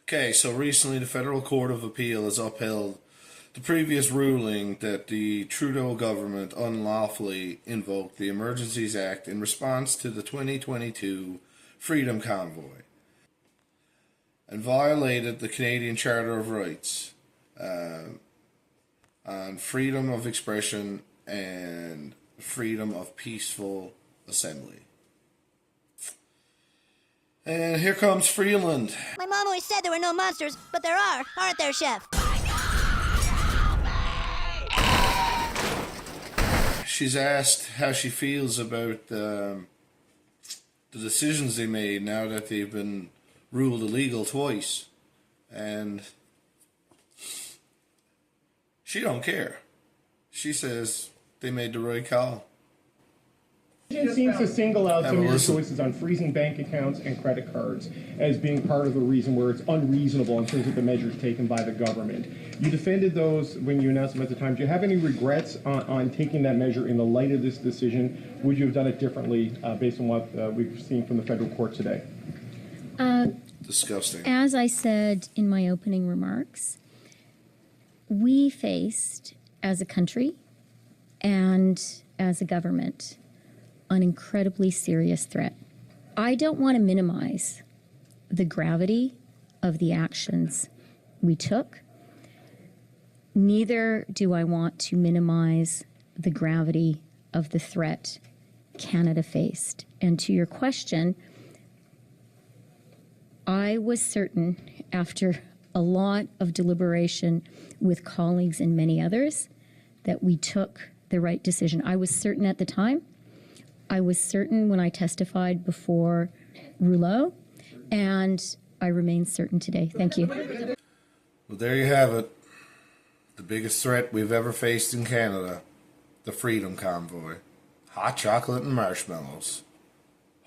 Okay, so recently the Federal Court of Appeal has upheld the previous ruling that the Trudeau government unlawfully invoked the Emergencies Act in response to the 2022 Freedom Convoy and violated the Canadian Charter of Rights on freedom of expression and freedom of peaceful assembly. And here comes Freeland. My mom always said there were no monsters, but there are, aren't there, Chef? She's asked how she feels about the decisions they made now that they've been ruled illegal twice. And she don't care. She says they made the right call. It seems to single out some of your choices on freezing bank accounts and credit cards as being part of the reason where it's unreasonable in terms of the measures taken by the government. You defended those when you announced them at the time. Do you have any regrets on taking that measure in the light of this decision? Would you have done it differently based on what we've seen from the federal court today? Disgusting. As I said in my opening remarks, we faced, as a country and as a government, an incredibly serious threat. I don't want to minimize the gravity of the actions we took. Neither do I want to minimize the gravity of the threat Canada faced. And to your question, I was certain, after a lot of deliberation with colleagues and many others, that we took the right decision. I was certain at the time. I was certain when I testified before Rouleau, and I remain certain today. Thank you. Well, there you have it. The biggest threat we've ever faced in Canada, the Freedom Convoy. Hot chocolate and marshmallows.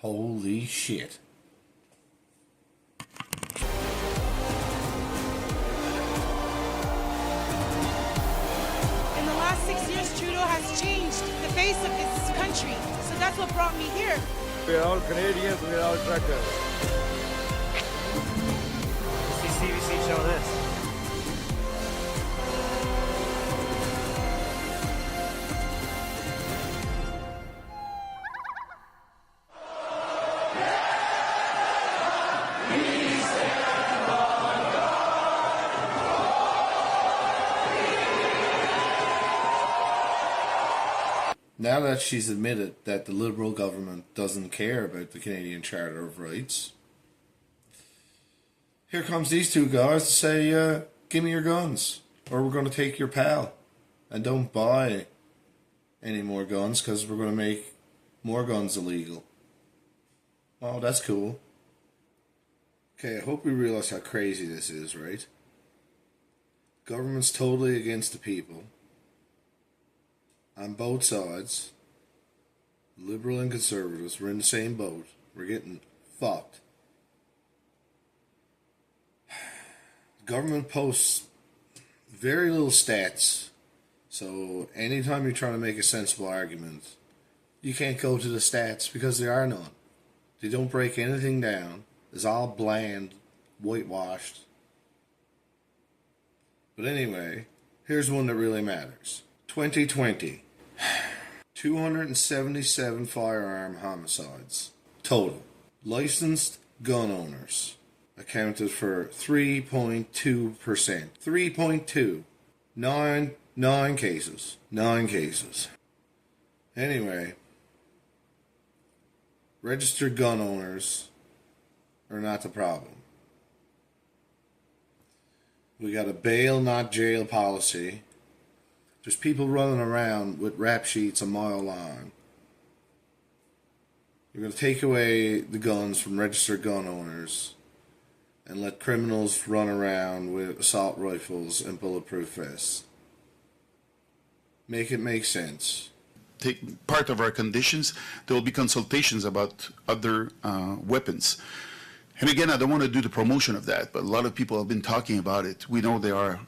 Holy shit. In the last 6 years, Trudeau has changed the face of this country. So that's what brought me here. We're all Canadians, we're all truckers. See CBC show this. Now that she's admitted that the Liberal government doesn't care about the Canadian Charter of Rights, here comes these two guys to say, give me your guns, or we're going to take your pal. And don't buy any more guns, because we're going to make more guns illegal. Oh, that's cool. Okay, I hope we realize how crazy this is, right? Government's totally against the people. On both sides, liberal and conservatives, we're in the same boat. We're getting fucked. The government posts very little stats, so anytime you're trying to make a sensible argument, you can't go to the stats because there are none. They don't break anything down. It's all bland, whitewashed. But anyway, here's one that really matters. 2020. 277 firearm homicides total. Licensed gun owners accounted for 3.2%. 3.2. Nine cases. 9 cases. Anyway, registered gun owners are not the problem. We got a bail, not jail policy. There's people running around with rap sheets a mile long. You're going to take away the guns from registered gun owners and let criminals run around with assault rifles and bulletproof vests. Make it make sense. Take part of our conditions, there will be consultations about other weapons. And again, I don't want to do the promotion of that, but a lot of people have been talking about it. We know there are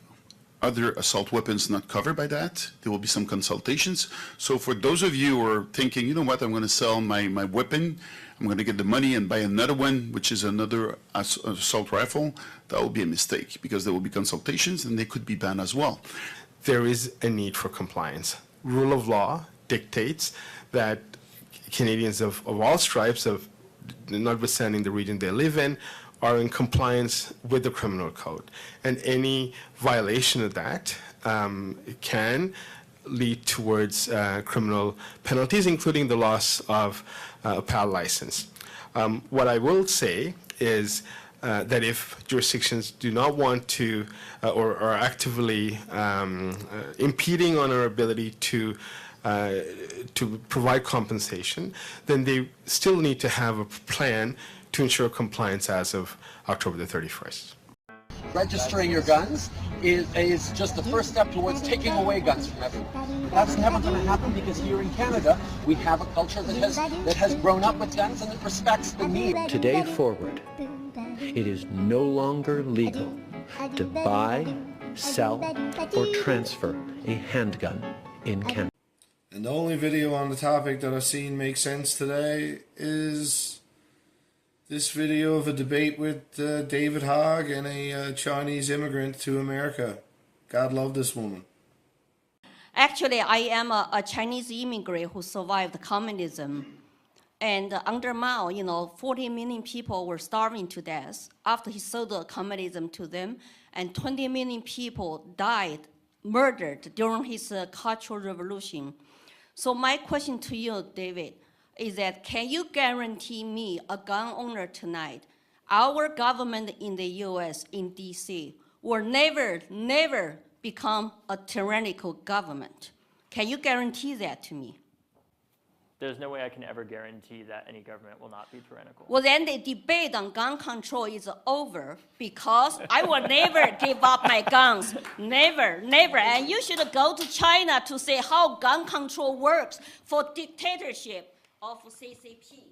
other assault weapons not covered by that. There will be some consultations. So for those of you who are thinking, you know what, I'm going to sell my weapon, I'm going to get the money and buy another one, which is another assault rifle, that will be a mistake because there will be consultations and they could be banned as well. There is a need for compliance. Rule of law dictates that Canadians of all stripes, notwithstanding the region they live in, are in compliance with the criminal code. And any violation of that can lead towards criminal penalties, including the loss of a PAL license. What I will say is that if jurisdictions do not want to or are actively impeding on our ability to provide compensation, then they still need to have a plan to ensure compliance as of October the 31st. Registering your guns is just the first step towards taking away guns from everyone. That's never going to happen because here in Canada we have a culture that has grown up with guns and that respects the need. Today forward, it is no longer legal to buy, sell, or transfer a handgun in Canada. And the only video on the topic that I've seen make sense today is this video of a debate with David Hogg and a Chinese immigrant to America. God love this woman. Actually, I am a Chinese immigrant who survived communism. And under Mao, 40 million people were starving to death after he sold communism to them. And 20 million people died, murdered during his Cultural Revolution. So my question to you, David, is that can you guarantee me, a gun owner tonight, our government in the US, in DC, will never become a tyrannical government? Can you guarantee that to me? There's no way I can ever guarantee that any government will not be tyrannical. Well, then the debate on gun control is over because I will never give up my guns. Never. And you should go to China to see how gun control works for dictatorship of CCP.